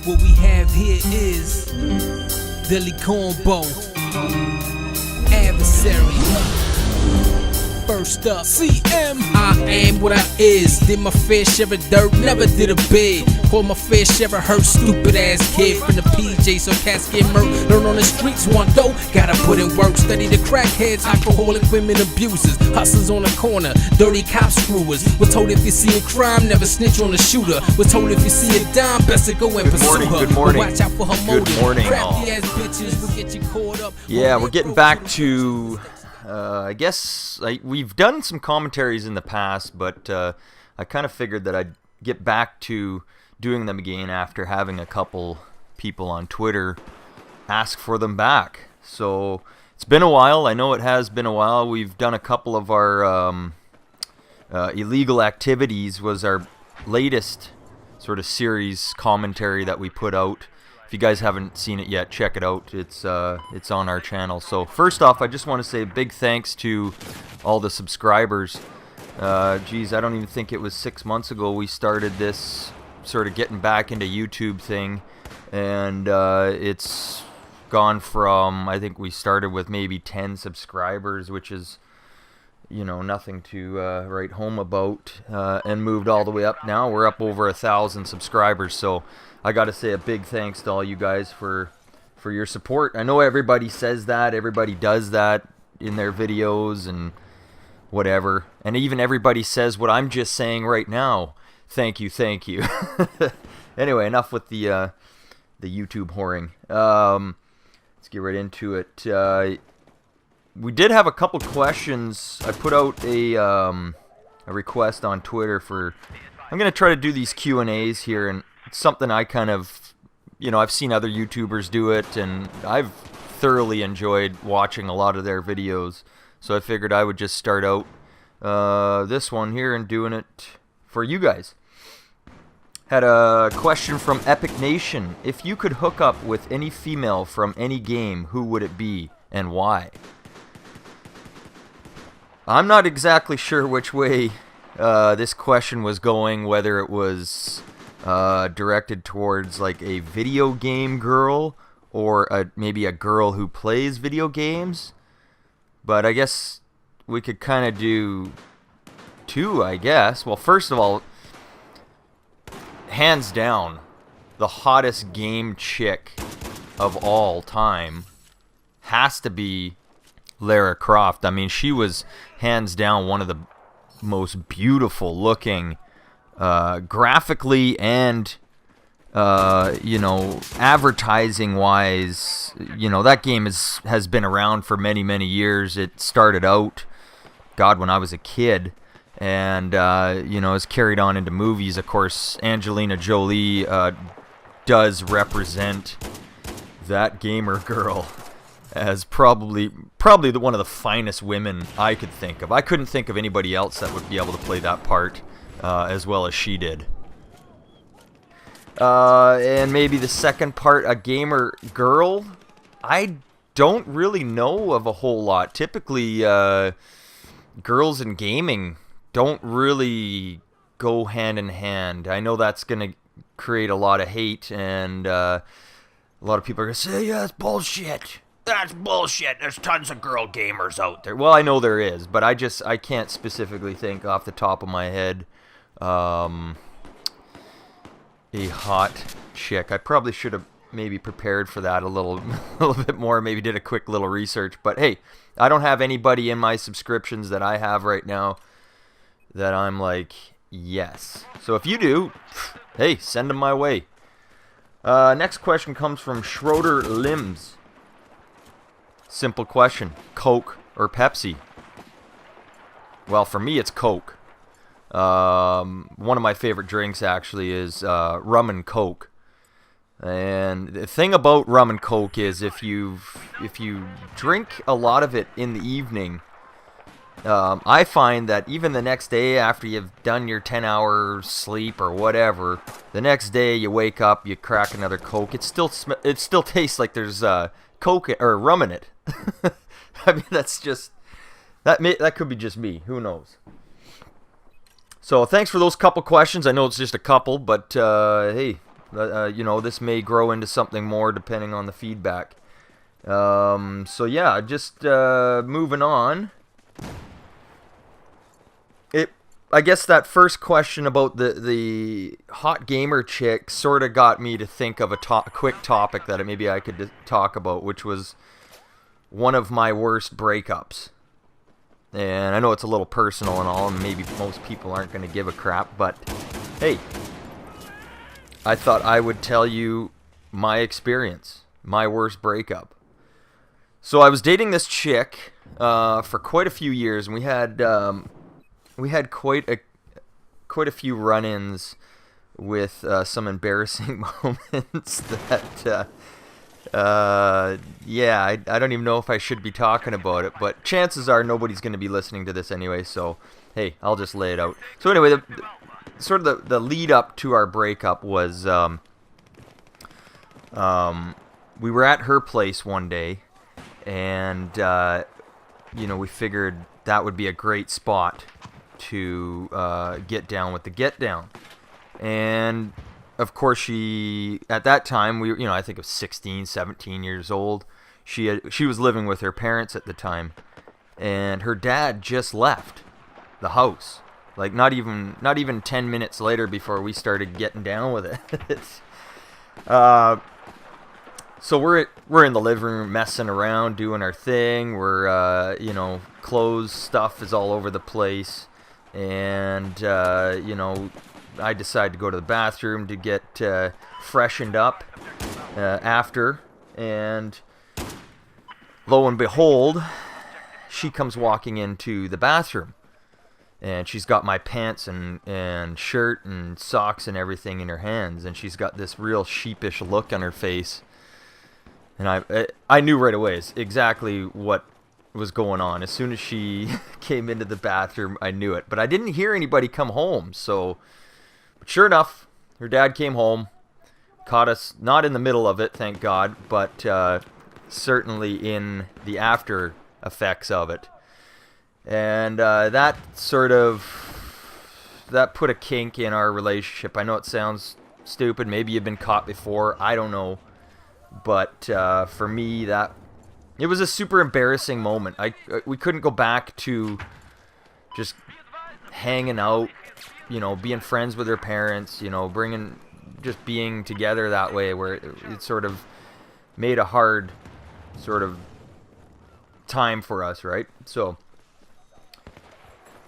What we have here is Billy Combo, adversary. First up, CM. I am what I is. Did my fair share of dirt, never did a bid. Called my fair share of hurt, stupid ass kid from the PJ, so cats get murked. Learn on the streets, one dough, gotta put in work. Study the crackheads, alcoholic women abusers, hustlers on the corner, dirty cop screwers. Was told if you see a crime, never snitch on the shooter. Was told if you see a dime, best to go and pursue her. Good morning. Watch out for her motive. Good morning, crafty ass bitches will get you caught up. Yeah, we're getting back to... I guess we've done some commentaries in the past, but I kind of figured that I'd get back to doing them again after having a couple people on Twitter ask for them back. So it's been a while. I know it has been a while. We've done a couple of our illegal activities was our latest sort of series commentary that we put out. If you guys haven't seen it yet, check it out. It's on our channel. So first off, I just want to say a big thanks to all the subscribers. Geez, I don't even think it was 6 months ago we started this sort of getting back into YouTube thing, and it's gone from, I think we started with maybe 10 subscribers, which is, you know, nothing to write home about, and moved all the way up. Now we're up over 1,000 subscribers. So I got to say a big thanks to all you guys for your support. I know everybody says that, everybody does that in their videos and whatever, and even everybody says what I'm just saying right now. Thank you, thank you. Anyway, enough with the YouTube whoring. Let's get right into it. We did have a couple questions. I put out a request on Twitter for... I'm going to try to do these Q&As here, and it's something I kind of... You know, I've seen other YouTubers do it, and I've thoroughly enjoyed watching a lot of their videos. So I figured I would just start out this one here and doing it for you guys. Had a question from Epic Nation. If you could hook up with any female from any game, who would it be and why? I'm not exactly sure which way this question was going, whether it was directed towards like a video game girl or maybe a girl who plays video games. But I guess we could kind of do two, I guess. Well, first of all, hands down, the hottest game chick of all time has to be Lara Croft. I mean, she was hands down one of the most beautiful looking, graphically and, you know, advertising wise. You know, that game has been around for many, many years. It started out, God, when I was a kid, and, you know, it's carried on into movies. Of course, Angelina Jolie does represent that gamer girl as probably one of the finest women I could think of. I couldn't think of anybody else that would be able to play that part as well as she did. And maybe the second part, a gamer girl. I don't really know of a whole lot. Typically, girls in gaming don't really go hand in hand. I know that's going to create a lot of hate, and a lot of people are going to say, yeah, that's bullshit. That's bullshit. There's tons of girl gamers out there. Well, I know there is, but I can't specifically think off the top of my head a hot chick. I probably should have maybe prepared for that a little bit more, maybe did a quick little research. But hey, I don't have anybody in my subscriptions that I have right now that I'm like, yes. So if you do, hey, send them my way. Next question comes from Schroeder Limbs. Simple question: Coke or Pepsi? Well, for me, it's Coke. One of my favorite drinks actually is rum and Coke. And the thing about rum and Coke is if you drink a lot of it in the evening, I find that even the next day after you've done your 10-hour sleep or whatever, the next day you wake up, you crack another Coke. It still tastes like there's Coke or rum in it. I mean, that's just that could be just me. Who knows? So thanks for those couple questions. I know it's just a couple, but hey, This may grow into something more depending on the feedback. So yeah, just moving on. I guess that first question about the hot gamer chick sort of got me to think of a quick topic that maybe I could talk about, which was one of my worst breakups. And I know it's a little personal and all, and maybe most people aren't going to give a crap, but hey, I thought I would tell you my experience, my worst breakup. So I was dating this chick for quite a few years, and we had quite a few run-ins with some embarrassing moments that I don't even know if I should be talking about it, but chances are nobody's going to be listening to this anyway, so hey, I'll just lay it out. So anyway, the lead up to our breakup was we were at her place one day, and we figured that would be a great spot to get down with the get down. And of course, she, at that time, I think it was 16, 17 years old. She was living with her parents at the time, and her dad just left the house. Like not even 10 minutes later before we started getting down with it. So we're in the living room messing around, doing our thing. We're clothes stuff is all over the place, and I decided to go to the bathroom to get freshened up after, and lo and behold, she comes walking into the bathroom, and she's got my pants and shirt and socks and everything in her hands, and she's got this real sheepish look on her face, and I knew right away exactly what was going on. As soon as she came into the bathroom, I knew it, but I didn't hear anybody come home, so... But sure enough, her dad came home, caught us not in the middle of it, thank God, but certainly in the after effects of it. And that put a kink in our relationship. I know it sounds stupid. Maybe you've been caught before. I don't know. But for me, it was a super embarrassing moment. We couldn't go back to just hanging out, being friends with her parents, just being together that way, where it sort of made a hard sort of time for us, right? So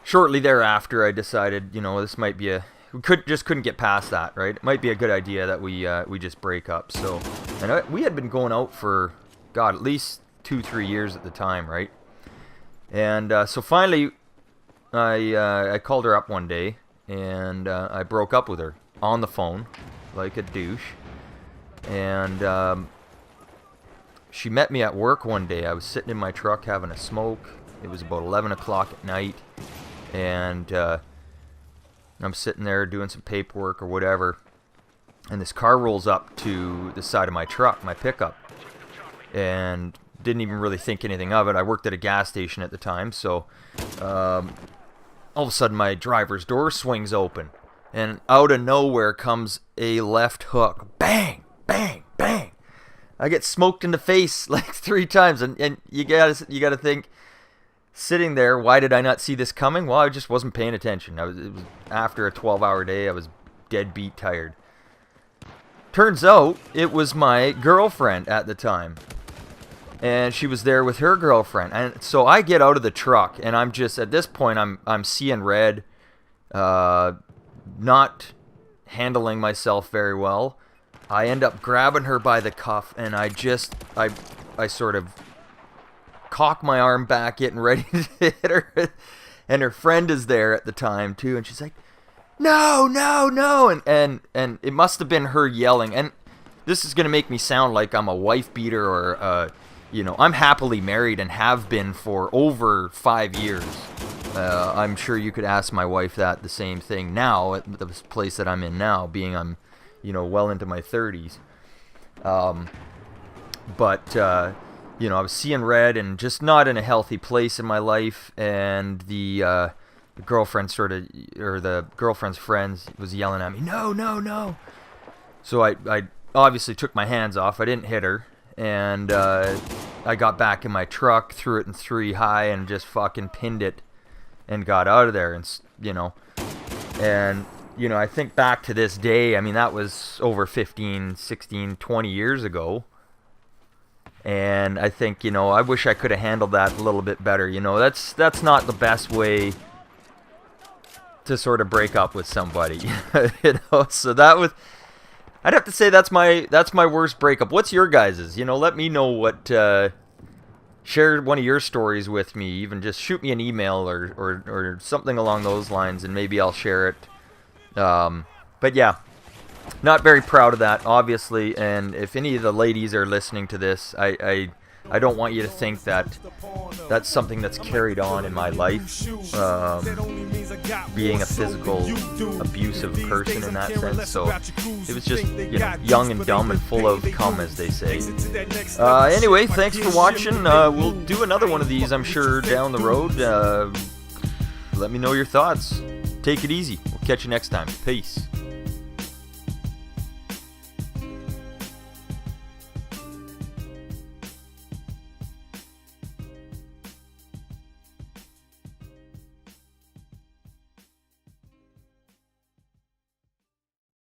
shortly thereafter, I decided, this might be we couldn't get past that, right? It might be a good idea that we just break up. So, and we had been going out for, God, at least 2-3 years at the time, right? And so finally, I called her up one day, and I broke up with her on the phone, like a douche. And she met me at work one day. I was sitting in my truck having a smoke. It was about 11 o'clock at night, and I'm sitting there doing some paperwork or whatever, and this car rolls up to the side of my truck, my pickup, and didn't even really think anything of it. I worked at a gas station at the time, so all of a sudden my driver's door swings open, and out of nowhere comes a left hook. Bang, bang, bang. I get smoked in the face like 3 times, and you gotta think, sitting there, why did I not see this coming? Well, I just wasn't paying attention. It was after a 12-hour day. I was deadbeat tired. Turns out it was my girlfriend at the time, and she was there with her girlfriend. And so I get out of the truck, and I'm just, at this point, I'm seeing red, not handling myself very well. I end up grabbing her by the cuff, and I sort of cock my arm back, getting ready to hit her. And her friend is there at the time too, and she's like, "No, no, no!" And it must have been her yelling. And this is gonna make me sound like I'm a wife beater, or I'm happily married and have been for over 5 years. I'm sure you could ask my wife the same thing now at the place that I'm in now, being I'm well into my 30s. But I was seeing red and just not in a healthy place in my life, and the girlfriend the girlfriend's friends was yelling at me, "No, no, no." So I obviously took my hands off. I didn't hit her. And I got back in my truck, threw it in 3 high, and just fucking pinned it and got out of there. And, I think back to this day, I mean, that was over 15, 16, 20 years ago. And I think, I wish I could have handled that a little bit better. That's not the best way to sort of break up with somebody. So that was, I'd have to say that's my worst breakup. What's your guys's? Let me know what, share one of your stories with me. Even just shoot me an email or something along those lines, and maybe I'll share it. But yeah, not very proud of that, obviously. And if any of the ladies are listening to this, I don't want you to think that that's something that's carried on in my life, being a physical, abusive person in that sense. So it was just, young and dumb and full of cum, as they say. Anyway, thanks for watching. We'll do another one of these, I'm sure, down the road. Let me know your thoughts. Take it easy. We'll catch you next time. Peace.